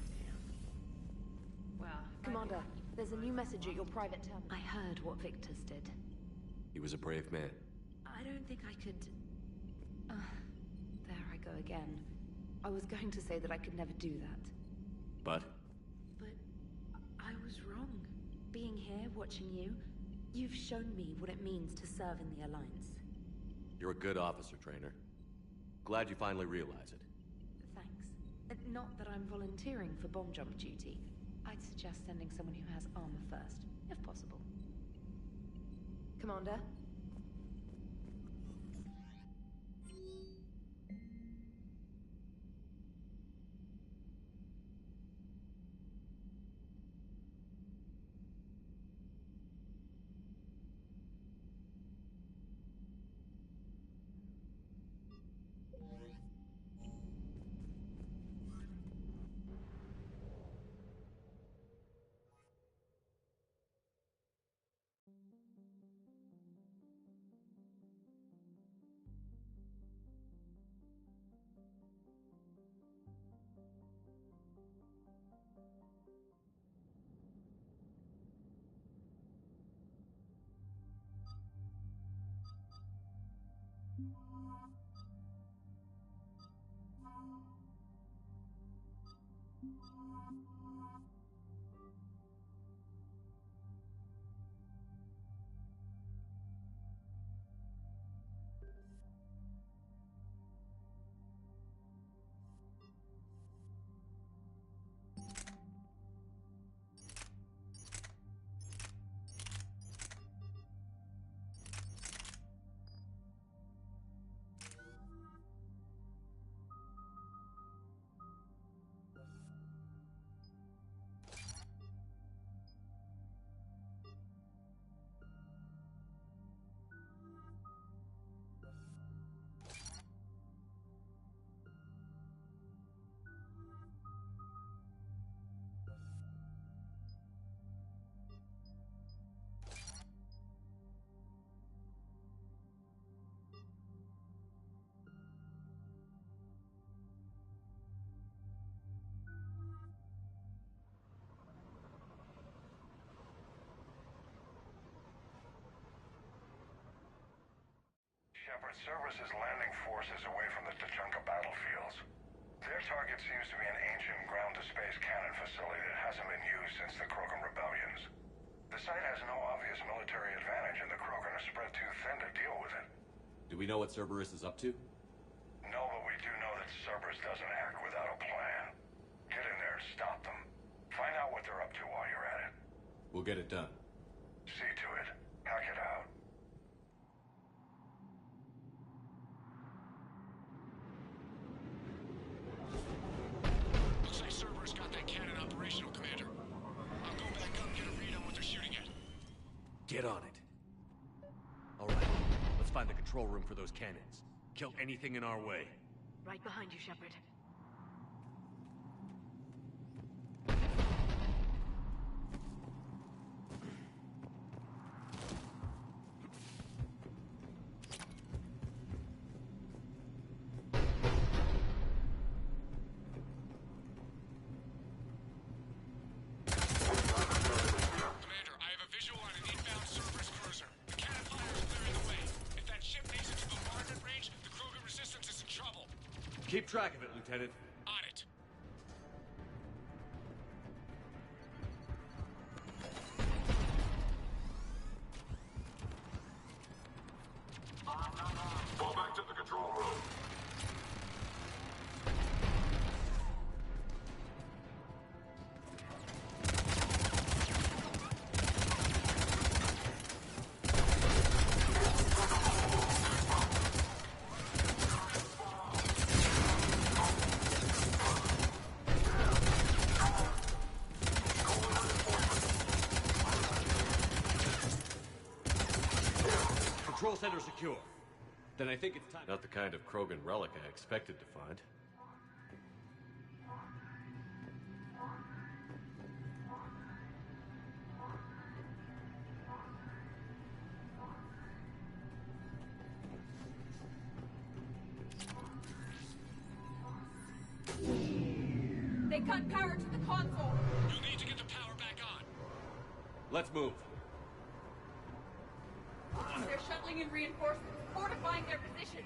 P: Damn. Well,
I: Commander, there's a new message at your private terminal. I heard what Victor's did.
B: He was a brave man.
P: I don't think I could... there I go again. I was going to say that I could never do that.
B: But?
P: But I was wrong. Being here, watching you, you've shown me what it means to serve in the Alliance.
B: You're a good officer, Trainer. Glad you finally realize it.
P: Thanks. Not that I'm volunteering for bomb jump duty. I'd suggest sending someone who has armor first, if possible.
I: Commander?
R: Shepard, Cerberus is landing forces away from the Tachanka battlefields. Their target seems to be an ancient ground-to-space cannon facility that hasn't been used since the Krogan rebellions. The site has no obvious military advantage, and the Krogan are spread too thin to deal with it.
B: Do we know what Cerberus is up to?
R: No, but we do know that Cerberus doesn't act without a plan. Get in there and stop them. Find out what they're up to while you're at it.
B: We'll get it done.
R: See to it. Hack it out.
L: Looks like Cerberus got that cannon operational, Commander. I'll go back up and get a read on what they're shooting at.
B: Get on it. All right, let's find the control room for those cannons. Kill anything in our way.
I: Right behind you, Shepard.
B: track of it, Lieutenant.
L: On it.
F: Fall back to the control room.
B: Control center secure. Then I think it's time. Not the kind of Krogan relic I expected to find.
S: They cut power to the console.
L: You'll need to get the power back on.
B: Let's move.
S: They're shuttling in reinforcements, fortifying their position.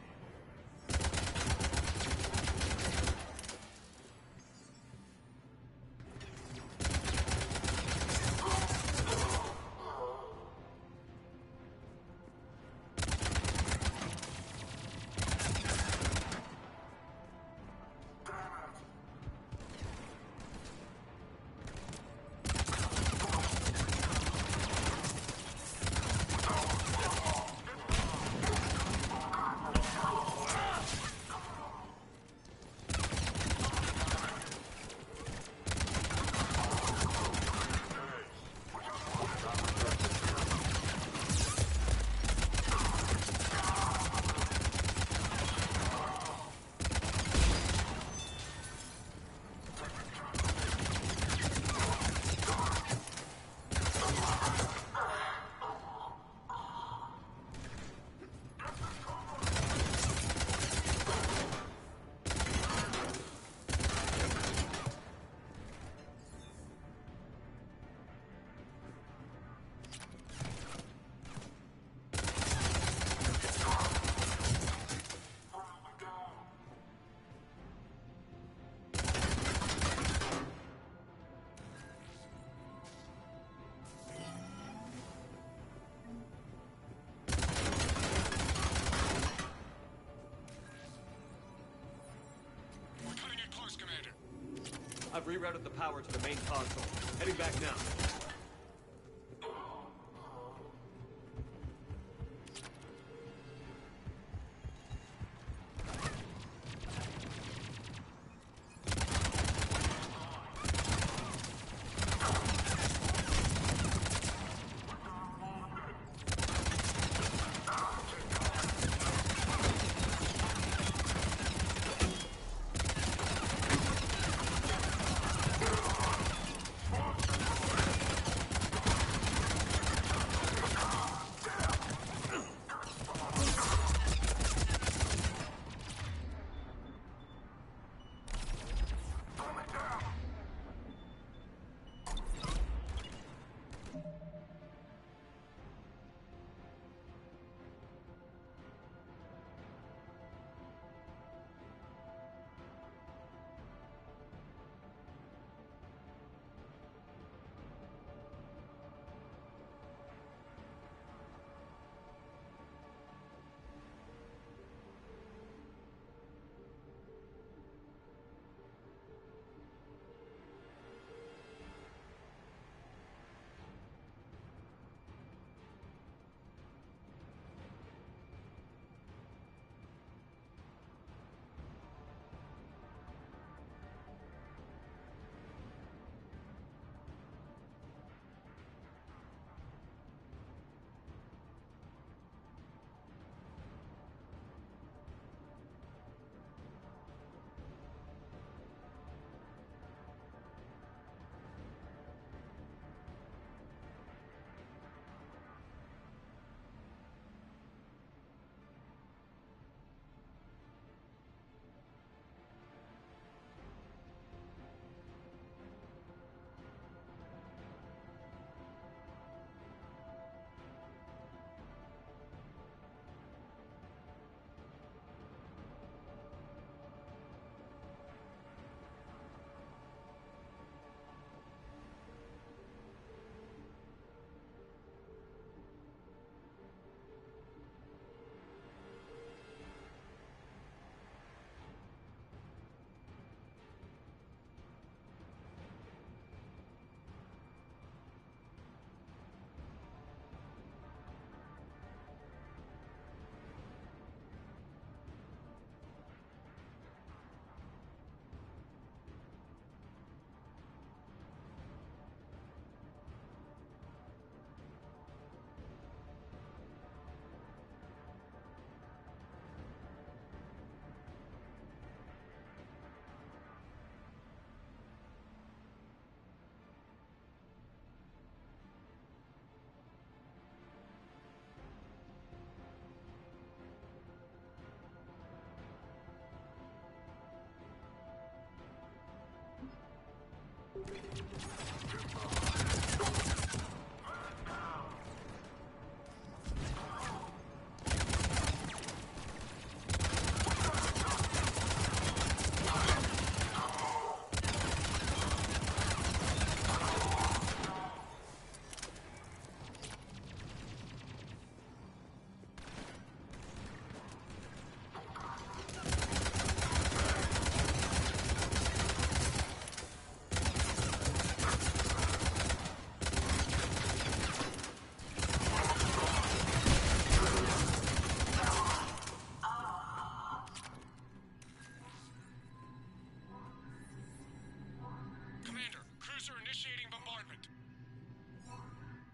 B: I've rerouted the power to the main console. Heading back now.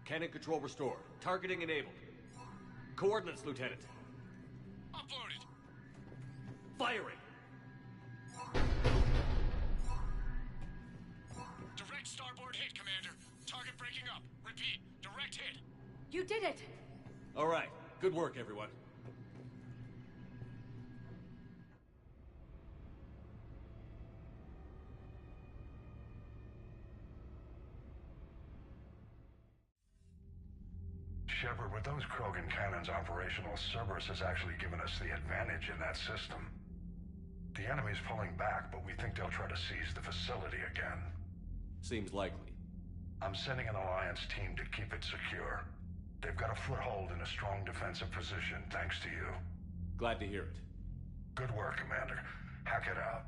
B: Cannon control restored. Targeting enabled. Coordinates, Lieutenant.
L: Uploaded.
B: Firing!
L: Direct starboard hit, Commander. Target breaking up. Repeat, direct hit.
A: You did it!
B: All right. Good work, everyone.
R: Shepard, with those Krogan cannons operational, Cerberus has actually given us the advantage in that system. The enemy's pulling back, but we think they'll try to seize the facility again.
B: Seems likely.
R: I'm sending an Alliance team to keep it secure. They've got a foothold in a strong defensive position, thanks to you.
B: Glad to hear it.
R: Good work, Commander. Hack it out.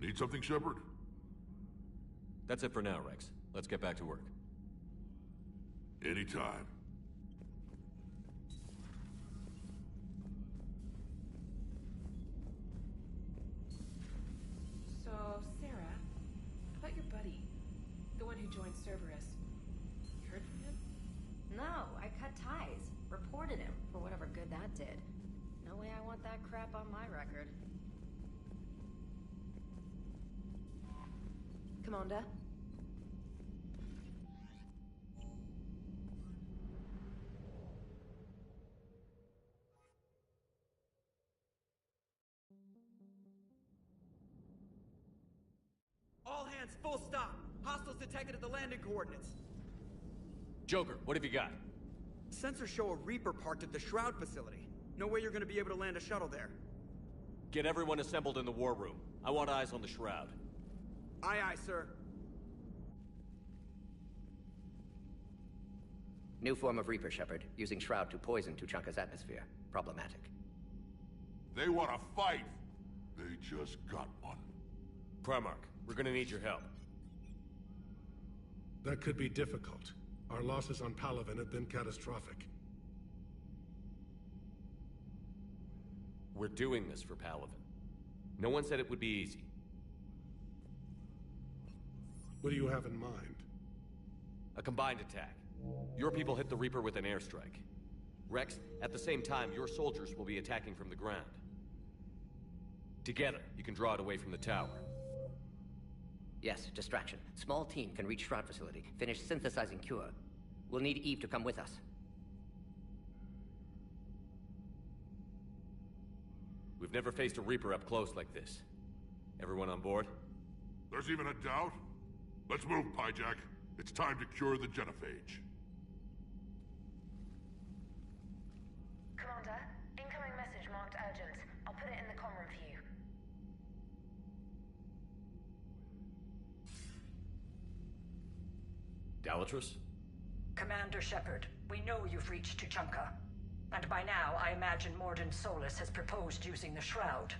F: Need something, Shepard?
B: That's it for now, Rex. Let's get back to work.
F: Anytime.
J: So, Sarah, about your buddy, the one who joined Cerberus. You heard from him?
O: No, I cut ties. Reported him for whatever good that did. No way I want that crap on my record.
P: Commander?
T: All hands, full stop. Hostiles detected at the landing coordinates.
B: Joker, what have you got?
T: Sensors show a Reaper parked at the Shroud facility. No way you're gonna be able to land a shuttle there.
B: Get everyone assembled in the war room. I want eyes on the Shroud.
T: Aye, aye, sir.
D: New form of Reaper, Shepard, using Shroud to poison Tuchanka's atmosphere. Problematic.
F: They want to fight. They just got one.
B: Primarch, we're gonna need your help.
N: That could be difficult. Our losses on Palaven have been catastrophic.
B: We're doing this for Palaven. No one said it would be easy.
N: What do you have in mind?
B: A combined attack. Your people hit the Reaper with an airstrike. Rex, at the same time, your soldiers will be attacking from the ground. Together, you can draw it away from the tower.
D: Yes, distraction. Small team can reach Shroud facility, finish synthesizing cure. We'll need Eve to come with us.
B: We've never faced a Reaper up close like this. Everyone on board?
F: There's even a doubt? Let's move, Pyjack. It's time to cure the genophage.
P: Commander, incoming message marked urgent. I'll put it in the comm room for you.
B: Dalatrus?
U: Commander Shepard, we know you've reached Tuchanka. And by now, I imagine Mordin Solus has proposed using the Shroud.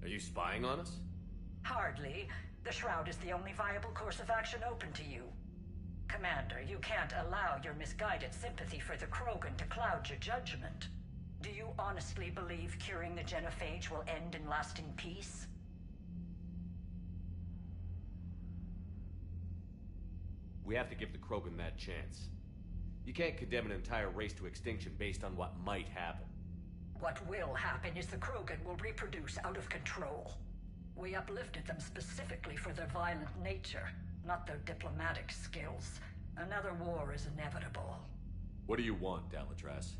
B: Are you spying on us?
U: Hardly. The Shroud is the only viable course of action open to you. Commander, you can't allow your misguided sympathy for the Krogan to cloud your judgment. Do you honestly believe curing the genophage will end in lasting peace?
B: We have to give the Krogan that chance. You can't condemn an entire race to extinction based on what might happen.
U: What will happen is the Krogan will reproduce out of control. We uplifted them specifically for their violent nature, not their diplomatic skills. Another war is inevitable.
B: What do you want, Dalatras?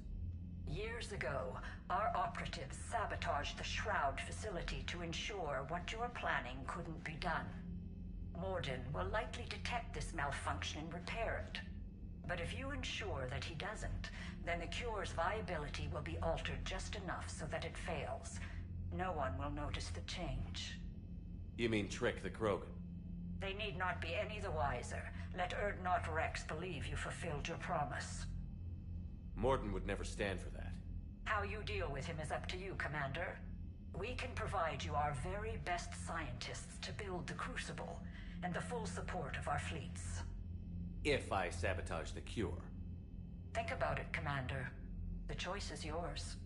U: Years ago, our operatives sabotaged the Shroud facility to ensure what you were planning couldn't be done. Morden will likely detect this malfunction and repair it. But if you ensure that he doesn't, then the cure's viability will be altered just enough so that it fails. No one will notice the change.
B: You mean trick the Krogan?
U: They need not be any the wiser. Let Urdnot Rex believe you fulfilled your promise.
B: Morden would never stand for that.
U: How you deal with him is up to you, Commander. We can provide you our very best scientists to build the Crucible, and the full support of our fleets.
B: If I sabotage the cure.
U: Think about it, Commander. The choice is yours.